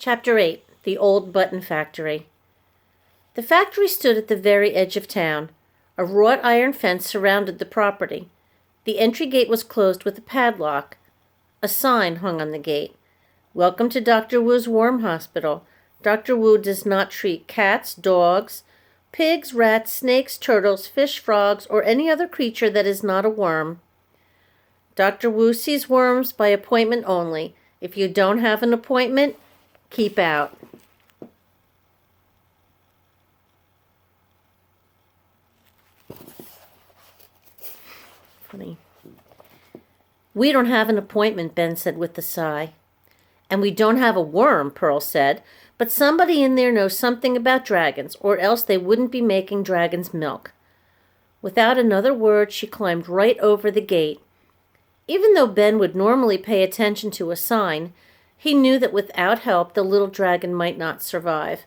Chapter 8. The Old Button Factory. The factory stood at the very edge of town. A wrought iron fence surrounded the property. The entry gate was closed with a padlock. A sign hung on the gate. Welcome to Dr. Wu's Worm Hospital. Dr. Wu does not treat cats, dogs, pigs, rats, snakes, turtles, fish, frogs, or any other creature that is not a worm. Dr. Wu sees worms by appointment only. If you don't have an appointment, keep out. Funny. We don't have an appointment, Ben said with a sigh. And we don't have a worm, Pearl said, but somebody in there knows something about dragons, or else they wouldn't be making dragon's milk. Without another word, she climbed right over the gate. Even though Ben would normally pay attention to a sign, he knew that without help the little dragon might not survive.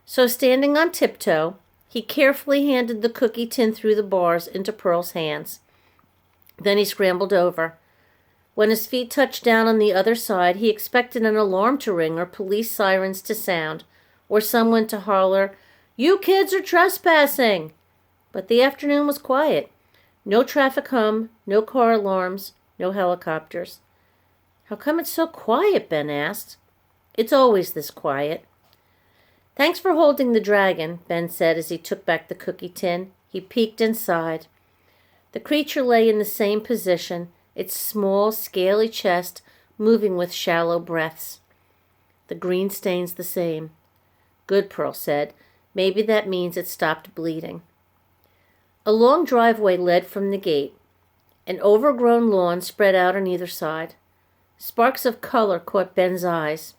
So standing on tiptoe, he carefully handed the cookie tin through the bars into Pearl's hands. Then he scrambled over. When his feet touched down on the other side, he expected an alarm to ring or police sirens to sound, or someone to holler, "You kids are trespassing!" But the afternoon was quiet. No traffic hum, no car alarms, no helicopters. "How come it's so quiet?" Ben asked. "It's always this quiet." "Thanks for holding the dragon," Ben said as he took back the cookie tin. He peeked inside. The creature lay in the same position, its small, scaly chest moving with shallow breaths. The green stains the same. "Good," Pearl said. "Maybe that means it stopped bleeding." A long driveway led from the gate. An overgrown lawn spread out on either side. Sparks of color caught Ben's eyes.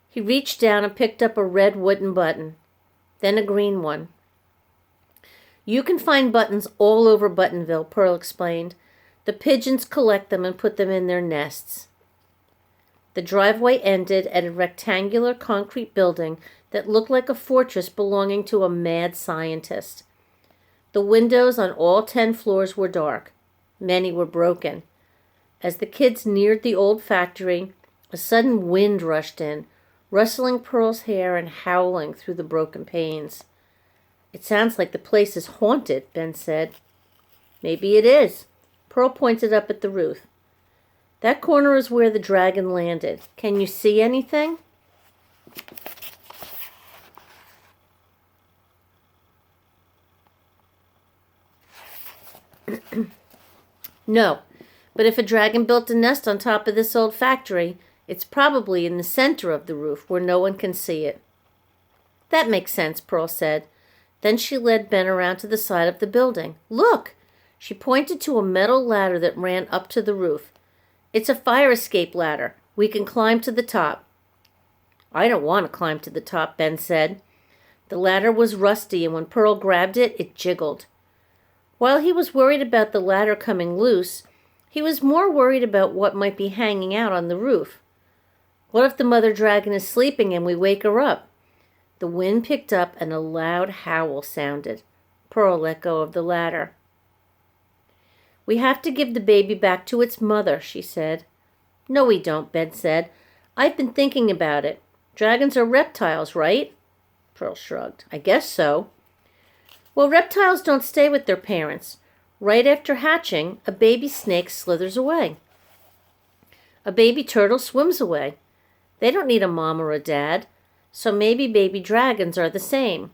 He reached down and picked up a red wooden button, then a green one. "You can find buttons all over Buttonville," Pearl explained. "The pigeons collect them and put them in their nests." The driveway ended at a rectangular concrete building that looked like a fortress belonging to a mad scientist. The windows on all 10 floors were dark. Many were broken. As the kids neared the old factory, a sudden wind rushed in, rustling Pearl's hair and howling through the broken panes. "It sounds like the place is haunted," Ben said. "Maybe it is." Pearl pointed up at the roof. "That corner is where the dragon landed. Can you see anything?" "No, but if a dragon built a nest on top of this old factory, it's probably in the center of the roof where no one can see it." "That makes sense," Pearl said. Then she led Ben around to the side of the building. "Look!" She pointed to a metal ladder that ran up to the roof. "It's a fire escape ladder. We can climb to the top." "I don't want to climb to the top," Ben said. The ladder was rusty, and when Pearl grabbed it, it jiggled. While he was worried about the ladder coming loose, he was more worried about what might be hanging out on the roof. What if the mother dragon is sleeping and we wake her up? The wind picked up and a loud howl sounded. Pearl let go of the ladder. "We have to give the baby back to its mother," she said. "No, we don't," Ben said. "I've been thinking about it. Dragons are reptiles, right?" Pearl shrugged. "I guess so." "Well, reptiles don't stay with their parents. Right after hatching, a baby snake slithers away. A baby turtle swims away. They don't need a mom or a dad. So maybe baby dragons are the same."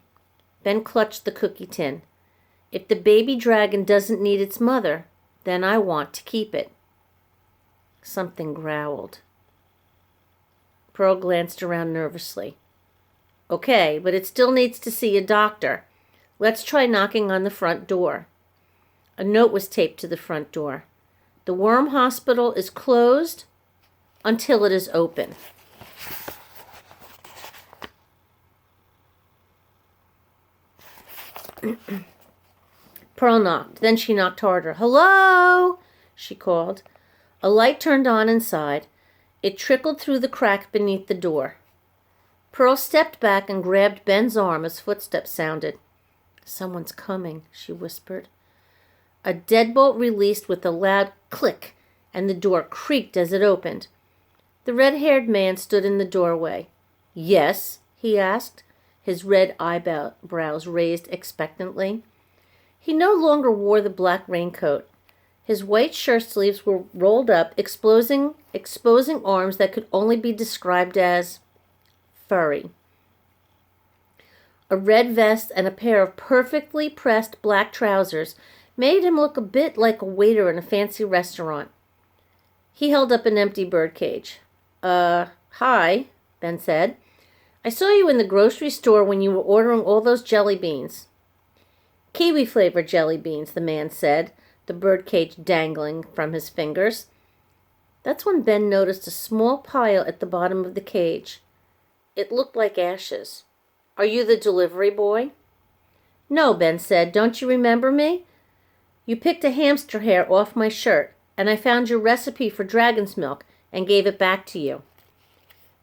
Ben clutched the cookie tin. "If the baby dragon doesn't need its mother, then I want to keep it." Something growled. Pearl glanced around nervously. "Okay, but it still needs to see a doctor. Let's try knocking on the front door." A note was taped to the front door. "The Worm Hospital is closed until it is open." Pearl knocked. Then she knocked harder. "Hello?" she called. A light turned on inside. It trickled through the crack beneath the door. Pearl stepped back and grabbed Ben's arm as footsteps sounded. "Someone's coming," she whispered. A deadbolt released with a loud click, and the door creaked as it opened. The red-haired man stood in the doorway. Yes, he asked, his red eyebrows raised expectantly. He no longer wore the black raincoat. His white shirt sleeves were rolled up, exposing arms that could only be described as furry. A red vest and a pair of perfectly pressed black trousers made him look a bit like a waiter in a fancy restaurant. He held up an empty birdcage. Hi, Ben said. I saw you in the grocery store when you were ordering all those jelly beans. Kiwi-flavored jelly beans, the man said, the birdcage dangling from his fingers. That's when Ben noticed a small pile at the bottom of the cage. It looked like ashes. Are you the delivery boy? No, Ben said. Don't you remember me? You picked a hamster hair off my shirt, and I found your recipe for dragon's milk and gave it back to you.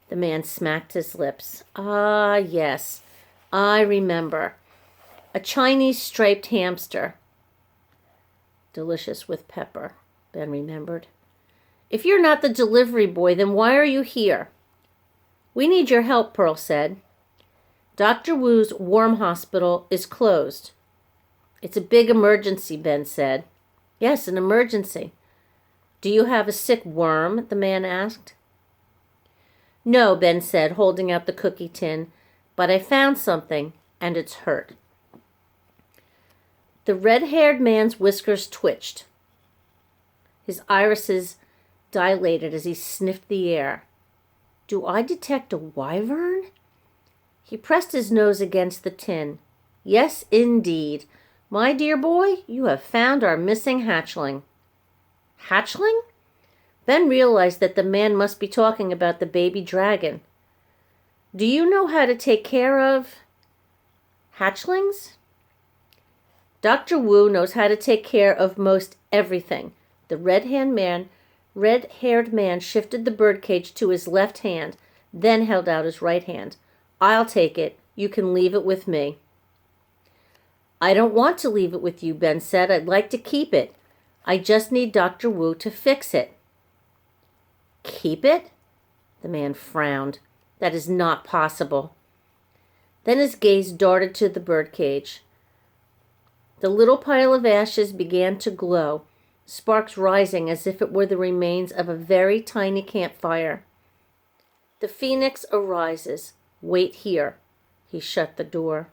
The man smacked his lips. Ah, yes, I remember. A Chinese striped hamster. Delicious with pepper, Ben remembered. If you're not the delivery boy, then why are you here? We need your help, Pearl said. Dr. Wu's worm hospital is closed. It's a big emergency, Ben said. Yes, an emergency. Do you have a sick worm? The man asked. No, Ben said, holding out the cookie tin, but I found something, and it's hurt. The red-haired man's whiskers twitched. His irises dilated as he sniffed the air. Do I detect a wyvern? He pressed his nose against the tin. Yes, indeed. My dear boy, you have found our missing hatchling. Hatchling? Ben realized that the man must be talking about the baby dragon. Do you know how to take care of hatchlings? Dr. Wu knows how to take care of most everything. The red-haired man shifted the birdcage to his left hand, then held out his right hand. I'll take it. You can leave it with me. I don't want to leave it with you, Ben said. I'd like to keep it. I just need Dr. Wu to fix it. Keep it? The man frowned. That is not possible. Then his gaze darted to the birdcage. The little pile of ashes began to glow, sparks rising as if it were the remains of a very tiny campfire. The phoenix arises. Wait here. He shut the door.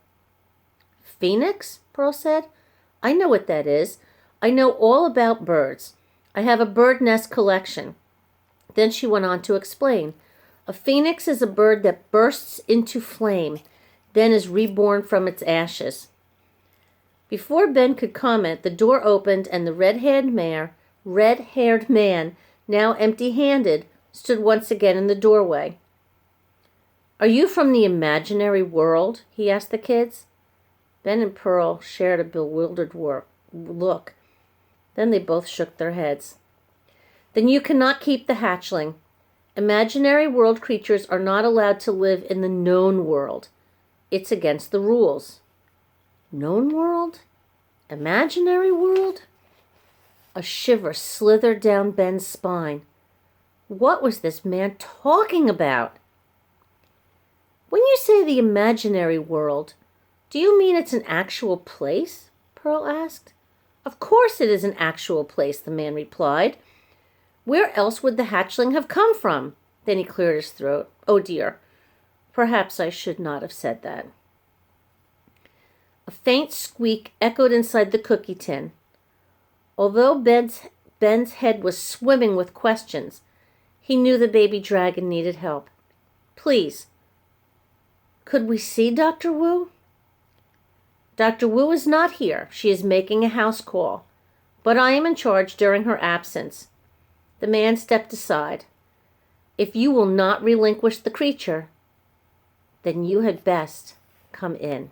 Phoenix? Pearl said. I know what that is. I know all about birds. I have a bird nest collection. Then she went on to explain. A phoenix is a bird that bursts into flame, then is reborn from its ashes. Before Ben could comment, the door opened and the red-haired man, now empty-handed, stood once again in the doorway. Are you from the imaginary world? He asked the kids. Ben and Pearl shared a bewildered look. Then they both shook their heads. Then you cannot keep the hatchling. Imaginary world creatures are not allowed to live in the known world. It's against the rules. Known world? Imaginary world? A shiver slithered down Ben's spine. What was this man talking about? When you say the imaginary world, do you mean it's an actual place? Pearl asked. Of course it is an actual place, the man replied. Where else would the hatchling have come from? Then he cleared his throat. Oh dear, perhaps I should not have said that. A faint squeak echoed inside the cookie tin. Although Ben's head was swimming with questions, he knew the baby dragon needed help. Please, could we see Dr. Wu? Dr. Wu is not here. She is making a house call, but I am in charge during her absence. The man stepped aside. If you will not relinquish the creature, then you had best come in.